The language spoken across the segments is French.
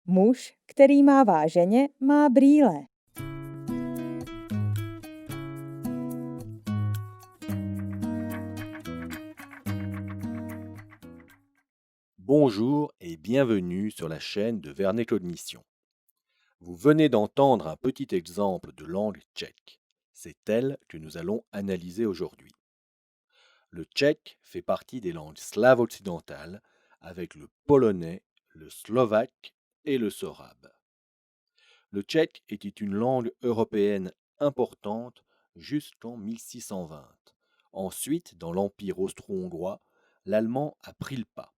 Muž, který mává ženě, má brýle. Bonjour et bienvenue sur la chaîne de Vernet Cognition. Vous venez d'entendre un petit exemple de langue tchèque. C'est elle que nous allons analyser aujourd'hui. Le tchèque fait partie des langues slaves occidentales avec le polonais, le slovaque et le sorabe. Le tchèque était une langue européenne importante jusqu'en 1620. Ensuite, dans l'Empire austro-hongrois, l'allemand a pris le pas.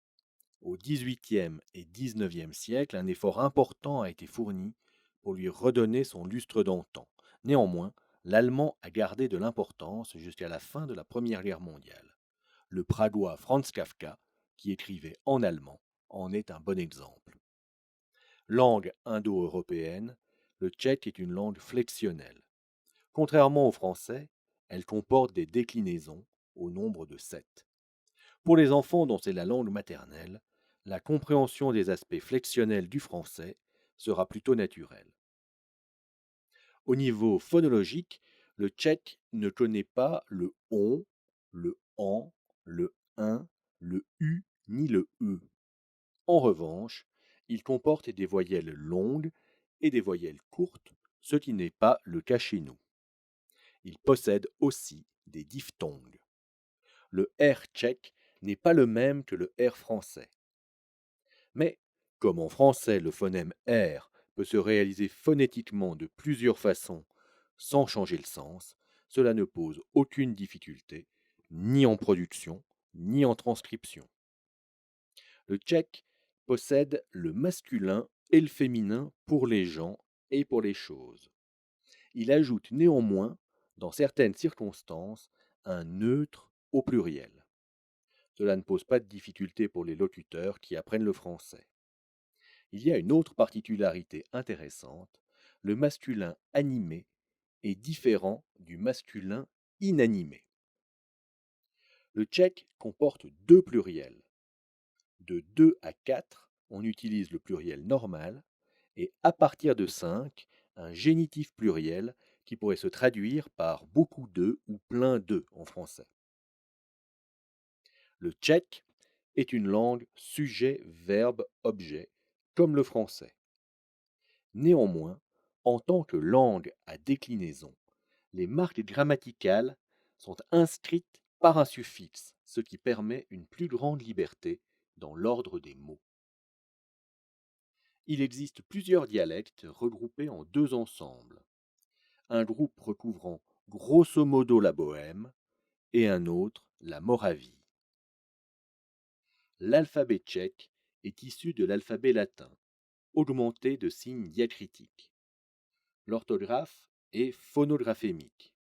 Au XVIIIe et XIXe siècle, un effort important a été fourni pour lui redonner son lustre d'antan. Néanmoins, l'allemand a gardé de l'importance jusqu'à la fin de la Première Guerre mondiale. Le pragois Franz Kafka, qui écrivait en allemand, en est un bon exemple. Langue indo-européenne, le tchèque est une langue flexionnelle. Contrairement au français, elle comporte des déclinaisons au nombre de 7. Pour les enfants dont c'est la langue maternelle, la compréhension des aspects flexionnels du français sera plutôt naturelle. Au niveau phonologique, le tchèque ne connaît pas le on, le en, le un, le u ni le e. En revanche, il comporte des voyelles longues et des voyelles courtes, ce qui n'est pas le cas chez nous. Il possède aussi des diphtongues. Le R tchèque n'est pas le même que le R français. Mais, comme en français le phonème R peut se réaliser phonétiquement de plusieurs façons sans changer le sens, cela ne pose aucune difficulté, ni en production, ni en transcription. Le tchèque possède le masculin et le féminin pour les gens et pour les choses. Il ajoute néanmoins, dans certaines circonstances, un neutre au pluriel. Cela ne pose pas de difficulté pour les locuteurs qui apprennent le français. Il y a une autre particularité intéressante, le masculin animé est différent du masculin inanimé. Le tchèque comporte 2 pluriels. De 2 à 4, on utilise le pluriel normal, et à partir de 5, un génitif pluriel qui pourrait se traduire par beaucoup de ou plein de en français. Le tchèque est une langue sujet-verbe-objet, comme le français. Néanmoins, en tant que langue à déclinaison, les marques grammaticales sont inscrites par un suffixe, ce qui permet une plus grande liberté dans l'ordre des mots. Il existe plusieurs dialectes regroupés en 2 ensembles. Un groupe recouvrant grosso modo la Bohème et un autre la Moravie. L'alphabet tchèque est issu de l'alphabet latin, augmenté de signes diacritiques. L'orthographe est phonographémique.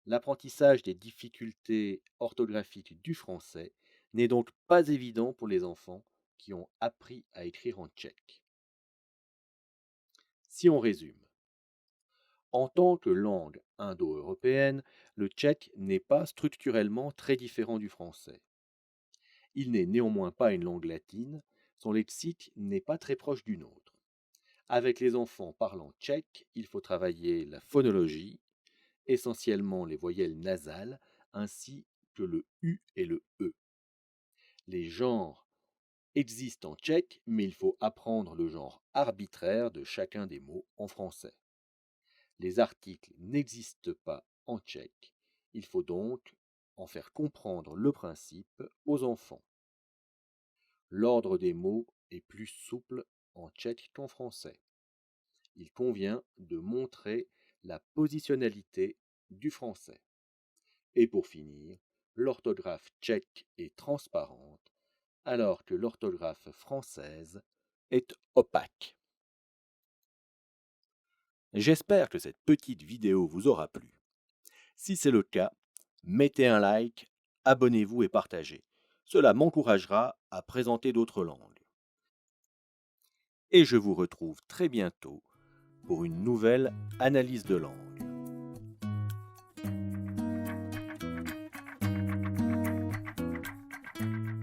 L'apprentissage des difficultés orthographiques du français n'est donc pas évident pour les enfants qui ont appris à écrire en tchèque. Si on résume, en tant que langue indo-européenne, le tchèque n'est pas structurellement très différent du français. Il n'est néanmoins pas une langue latine, son lexique n'est pas très proche du nôtre. Avec les enfants parlant tchèque, il faut travailler la phonologie, essentiellement les voyelles nasales, ainsi que le U et le E. Les genres existent en tchèque, mais il faut apprendre le genre arbitraire de chacun des mots en français. Les articles n'existent pas en tchèque, il faut donc en faire comprendre le principe aux enfants. L'ordre des mots est plus souple en tchèque qu'en français. Il convient de montrer la positionnalité du français. Et pour finir, l'orthographe tchèque est transparente, alors que l'orthographe française est opaque. J'espère que cette petite vidéo vous aura plu. Si c'est le cas, mettez un like, abonnez-vous et partagez. Cela m'encouragera à présenter d'autres langues. Et je vous retrouve très bientôt pour une nouvelle analyse de langue.